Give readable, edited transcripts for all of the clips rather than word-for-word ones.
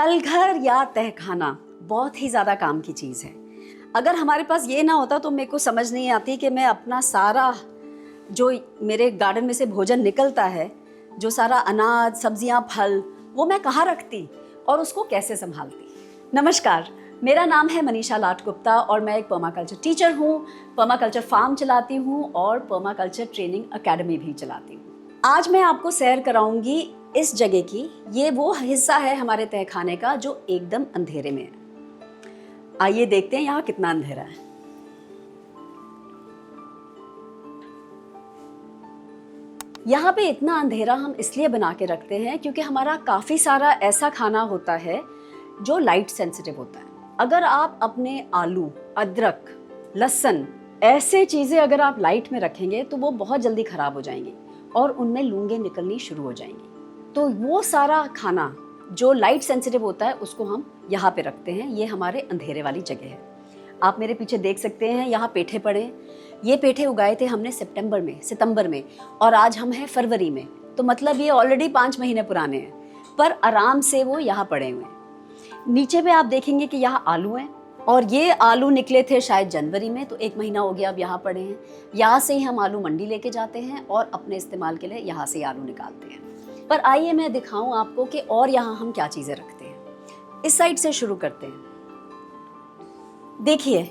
तलघर या तहखाना बहुत ही ज़्यादा काम की चीज़ है। अगर हमारे पास ये ना होता तो मेरे को समझ नहीं आती कि मैं अपना सारा जो मेरे गार्डन में से भोजन निकलता है, जो सारा अनाज, सब्जियां, फल, वो मैं कहाँ रखती और उसको कैसे संभालती। नमस्कार, मेरा नाम है मनीषा लाट गुप्ता और मैं एक पर्माकल्चर टीचर हूँ, पर्माकल्चर फार्म चलाती हूँ और पर्माकल्चर ट्रेनिंग अकेडमी भी चलाती हूँ। आज मैं आपको सैर कराऊंगी इस जगह की। ये वो हिस्सा है हमारे तहखाने का जो एकदम अंधेरे में है। आइए देखते हैं यहाँ कितना अंधेरा है। यहाँ पे इतना अंधेरा हम इसलिए बना के रखते हैं क्योंकि हमारा काफ़ी सारा ऐसा खाना होता है जो लाइट सेंसिटिव होता है। अगर आप अपने आलू, अदरक, लहसुन, ऐसे चीज़ें अगर आप लाइट में रखेंगे तो वो बहुत जल्दी ख़राब हो जाएंगी और उनमें लूंगे निकलनी शुरू हो जाएंगी। तो वो सारा खाना जो लाइट सेंसिटिव होता है उसको हम यहाँ पे रखते हैं। ये हमारे अंधेरे वाली जगह है। आप मेरे पीछे देख सकते हैं, यहाँ पेठे पड़े। ये पेठे उगाए थे हमने सितंबर में और आज हम हैं फरवरी में, तो मतलब ये ऑलरेडी 5 महीने पुराने हैं, पर आराम से वो यहाँ पड़े हुए हैं। नीचे में आप देखेंगे कि यहाँ आलू हैं और ये आलू निकले थे शायद जनवरी में, तो 1 महीना हो गया अब यहाँ पड़े हैं। यहाँ से ही हम आलू मंडी लेके जाते हैं और अपने इस्तेमाल के लिए यहाँ से आलू निकालते हैं। पर आइए मैं दिखाऊं आपको कि और यहाँ हम क्या चीज़ें रखते हैं। इस साइड से शुरू करते हैं। देखिए,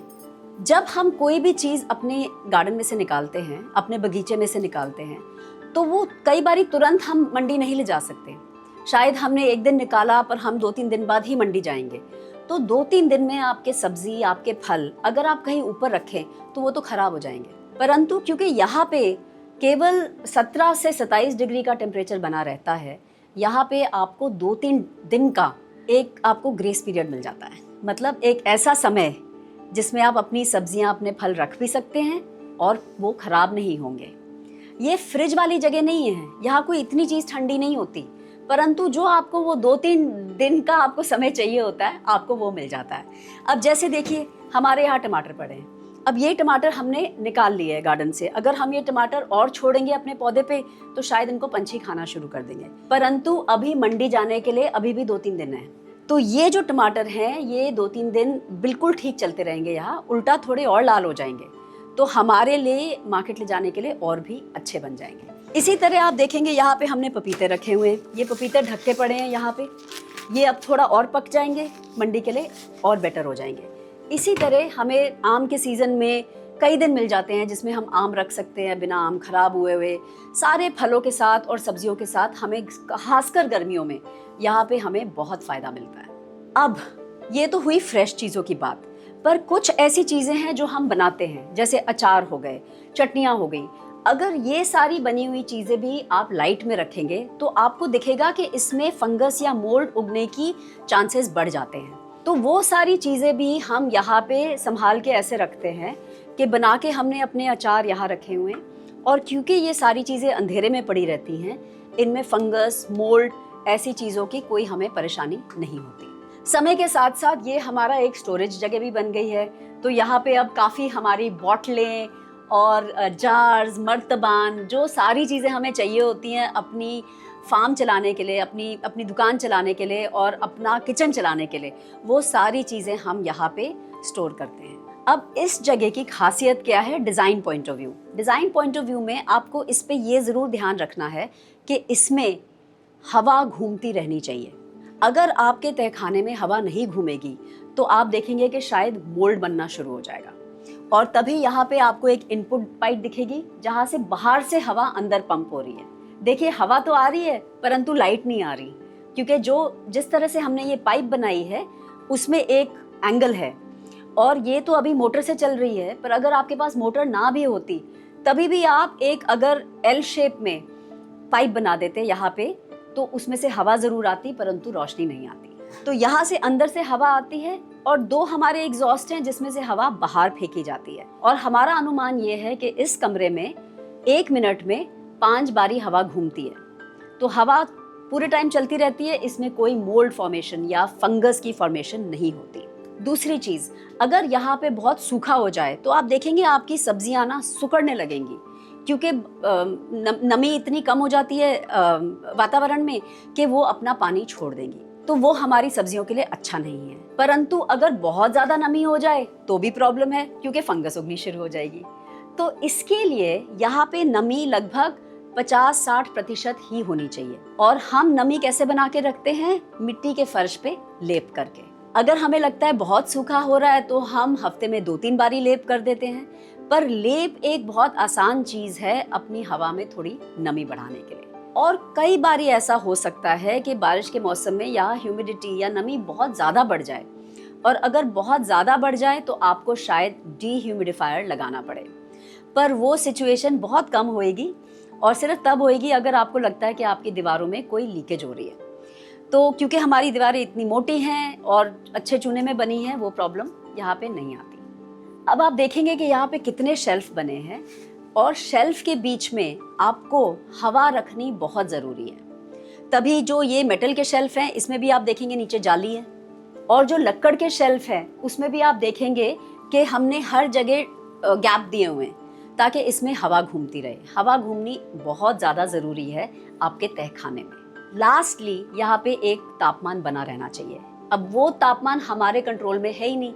जब हम कोई भी चीज़ अपने गार्डन में से निकालते हैं, अपने बगीचे में से निकालते हैं, तो वो कई बारी तुरंत हम मंडी नहीं ले जा सकते। शायद हमने एक दिन निकाला पर हम 2-3 दिन बाद ही मंडी जाएंगे, तो 2-3 दिन में आपके सब्जी, आपके फल अगर आप कहीं ऊपर रखें तो वो तो खराब हो जाएंगे। परंतु क्योंकि यहाँ पे केवल 17 से 27 डिग्री का टेम्परेचर बना रहता है, यहाँ पे आपको 2-3 दिन का एक आपको ग्रेस पीरियड मिल जाता है। मतलब एक ऐसा समय जिसमें आप अपनी सब्जियां, अपने फल रख भी सकते हैं और वो खराब नहीं होंगे। ये फ्रिज वाली जगह नहीं है, यहाँ कोई इतनी चीज़ ठंडी नहीं होती, परंतु जो आपको वो 2-3 दिन का आपको समय चाहिए होता है, आपको वो मिल जाता है। अब जैसे देखिए, हमारे यहाँ टमाटर पड़े हैं। अब ये टमाटर हमने निकाल लिए है गार्डन से। अगर हम ये टमाटर और छोड़ेंगे अपने पौधे पे तो शायद इनको पंछी खाना शुरू कर देंगे, परंतु अभी मंडी जाने के लिए अभी भी 2-3 दिन है। तो ये जो टमाटर हैं ये 2-3 दिन बिल्कुल ठीक चलते रहेंगे, यहाँ उल्टा थोड़े और लाल हो जाएंगे, तो हमारे लिए मार्केट ले जाने के लिए और भी अच्छे बन जाएंगे। इसी तरह आप देखेंगे यहाँ पे हमने पपीते रखे हुए हैं। ये पपीते ढके पड़े हैं यहाँ पे। ये अब थोड़ा और पक जाएंगे, मंडी के लिए और बेटर हो जाएंगे। इसी तरह हमें आम के सीज़न में कई दिन मिल जाते हैं जिसमें हम आम रख सकते हैं बिना आम खराब हुए हुए। सारे फलों के साथ और सब्जियों के साथ हमें खासकर गर्मियों में यहाँ पे हमें बहुत फ़ायदा मिलता है। अब ये तो हुई फ्रेश चीज़ों की बात, पर कुछ ऐसी चीज़ें हैं जो हम बनाते हैं, जैसे अचार हो गए, चटनियाँ हो गई। अगर ये सारी बनी हुई चीज़ें भी आप लाइट में रखेंगे तो आपको दिखेगा कि इसमें फंगस या मोल्ड उगने की चांसेस बढ़ जाते हैं। तो वो सारी चीज़ें भी हम यहाँ पे संभाल के ऐसे रखते हैं कि बना के हमने अपने अचार यहाँ रखे हुए हैं। और क्योंकि ये सारी चीज़ें अंधेरे में पड़ी रहती हैं, इनमें फंगस, मोल्ड, ऐसी चीज़ों की कोई हमें परेशानी नहीं होती। समय के साथ साथ ये हमारा एक स्टोरेज जगह भी बन गई है। तो यहाँ पे अब काफ़ी हमारी बॉटलें और जार्स, मर्तबान, जो सारी चीज़ें हमें चाहिए होती हैं अपनी फार्म चलाने के लिए, अपनी दुकान चलाने के लिए और अपना किचन चलाने के लिए, वो सारी चीज़ें हम यहाँ पे स्टोर करते हैं। अब इस जगह की खासियत क्या है design point of view. Design point of view में आपको इस पे ये ज़रूर ध्यान रखना है कि इसमें हवा घूमती रहनी चाहिए। अगर आपके तहखाने में हवा नहीं घूमेगी तो आप देखेंगे कि शायद मोल्ड बनना शुरू हो जाएगा। और तभी यहाँ पे आपको एक इनपुट पाइप दिखेगी जहाँ से बाहर से हवा अंदर पंप हो रही है। देखिए, हवा तो आ रही है परंतु लाइट नहीं आ रही, क्योंकि जिस तरह से हमने ये पाइप बनाई है उसमें एक एंगल है और ये तो अभी मोटर से चल रही है। पर अगर आपके पास मोटर ना भी होती तभी भी आप एक अगर एल शेप में पाइप बना देते यहाँ पे, तो उसमें से हवा ज़रूर आती परंतु रोशनी नहीं आती। तो यहाँ से अंदर से हवा आती है और 2 हमारे एग्जॉस्ट हैं जिसमें से हवा बाहर फेंकी जाती है। और हमारा अनुमान ये है कि इस कमरे में 1 मिनट में 5 बारी हवा घूमती है। तो हवा पूरे टाइम चलती रहती है, इसमें कोई मोल्ड फॉर्मेशन या फंगस की फॉर्मेशन नहीं होती। दूसरी चीज़, अगर यहाँ पे बहुत सूखा हो जाए तो आप देखेंगे आपकी सब्जियाँ ना सिकुड़ने लगेंगी, क्योंकि नमी इतनी कम हो जाती है वातावरण में कि वो अपना पानी छोड़ देंगी। तो वो हमारी सब्जियों के लिए अच्छा नहीं है। परंतु अगर बहुत ज़्यादा नमी हो जाए तो भी प्रॉब्लम है, क्योंकि फंगस उगनी शुरू हो जाएगी। तो इसके लिए यहाँ पे नमी लगभग 50-60% ही होनी चाहिए। और हम नमी कैसे बना के रखते हैं? मिट्टी के फर्श पे लेप करके। अगर हमें लगता है बहुत सूखा हो रहा है तो हम हफ्ते में 2-3 बारी लेप कर देते हैं। पर लेप एक बहुत आसान चीज है अपनी हवा में थोड़ी नमी बढ़ाने के लिए। और कई बारी ऐसा हो सकता है कि बारिश के मौसम में यहाँ ह्यूमिडिटी या नमी बहुत ज़्यादा बढ़ जाए, और अगर बहुत ज़्यादा बढ़ जाए तो आपको शायद डीह्यूमिडिफायर लगाना पड़े। पर वो सिचुएशन बहुत कम होएगी, और सिर्फ तब होएगी अगर आपको लगता है कि आपकी दीवारों में कोई लीकेज हो रही है। तो क्योंकि हमारी दीवारें इतनी मोटी हैं और अच्छे चूने में बनी हैं, वो प्रॉब्लम यहाँ पे नहीं आती। अब आप देखेंगे कि यहाँ पे कितने शेल्फ बने हैं, और शेल्फ के बीच में आपको हवा रखनी बहुत ज़रूरी है। तभी जो ये मेटल के शेल्फ हैं, इसमें भी आप देखेंगे नीचे जाली है, और जो लक्कड़ के शेल्फ हैं उसमें भी आप देखेंगे कि हमने हर जगह गैप दिए हुए हैं ताकि इसमें हवा घूमती रहे। हवा घूमनी बहुत ज़्यादा ज़रूरी है आपके तहखाने में। लास्टली यहाँ पे एक तापमान बना रहना चाहिए। अब वो तापमान हमारे कंट्रोल में है ही नहीं,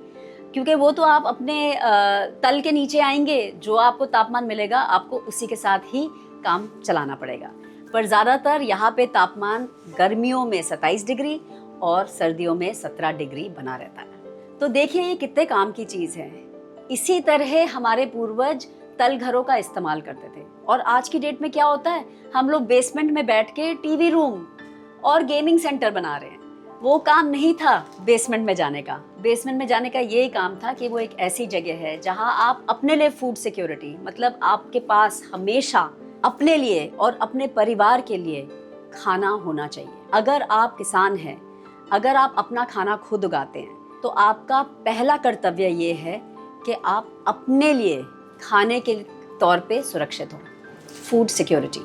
क्योंकि वो तो आप अपने तल के नीचे आएंगे, जो आपको तापमान मिलेगा आपको उसी के साथ ही काम चलाना पड़ेगा। पर ज़्यादातर यहाँ पे तापमान गर्मियों में 27 डिग्री और सर्दियों में 17 डिग्री बना रहता है। तो देखिए ये कितने काम की चीज़ है। इसी तरह हमारे पूर्वज तल घरों का इस्तेमाल करते थे, और आज की डेट में क्या होता है, हम लोग बेसमेंट में बैठ के टीवी रूम और गेमिंग सेंटर बना रहे हैं। वो काम नहीं था बेसमेंट में जाने का। बेसमेंट में जाने का ये काम था कि वो एक ऐसी जगह है जहां आप अपने लिए फूड सिक्योरिटी, मतलब आपके पास हमेशा अपने लिए और अपने परिवार के लिए खाना होना चाहिए। अगर आप किसान हैं, अगर आप अपना खाना खुद उगाते हैं, तो आपका पहला कर्तव्य ये है कि आप अपने लिए खाने के तौर पे सुरक्षित हो, फूड सिक्योरिटी।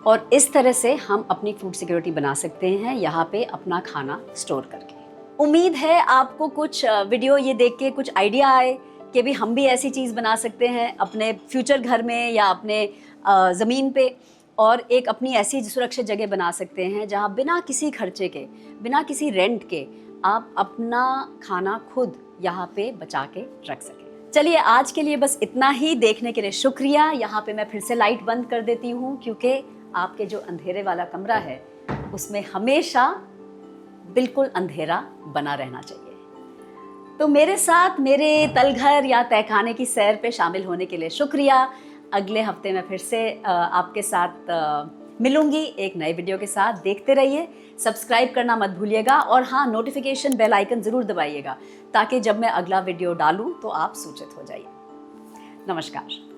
और इस तरह से हम अपनी फूड सिक्योरिटी बना सकते हैं यहाँ पे अपना खाना स्टोर करके। उम्मीद है आपको कुछ वीडियो ये देख के कुछ आइडिया आए कि भी हम भी ऐसी चीज़ बना सकते हैं अपने फ्यूचर घर में या अपने ज़मीन पे, और एक अपनी ऐसी सुरक्षित जगह बना सकते हैं जहाँ बिना किसी खर्चे के, बिना किसी रेंट के आप अपना खाना खुद यहाँ पे बचा के रख सकें। चलिए आज के लिए बस इतना ही। देखने के लिए शुक्रिया। यहाँ पे मैं फिर से लाइट बंद कर देती हूँ, क्योंकि आपके जो अंधेरे वाला कमरा है उसमें हमेशा बिल्कुल अंधेरा बना रहना चाहिए। तो मेरे साथ मेरे तलघर या तहखाने की सैर पे शामिल होने के लिए शुक्रिया। अगले हफ्ते मैं फिर से आपके साथ मिलूंगी एक नए वीडियो के साथ। देखते रहिए, सब्सक्राइब करना मत भूलिएगा, और हाँ, नोटिफिकेशन बेल आइकन ज़रूर दबाइएगा ताकि जब मैं अगला वीडियो डालूं तो आप सूचित हो जाइए। नमस्कार।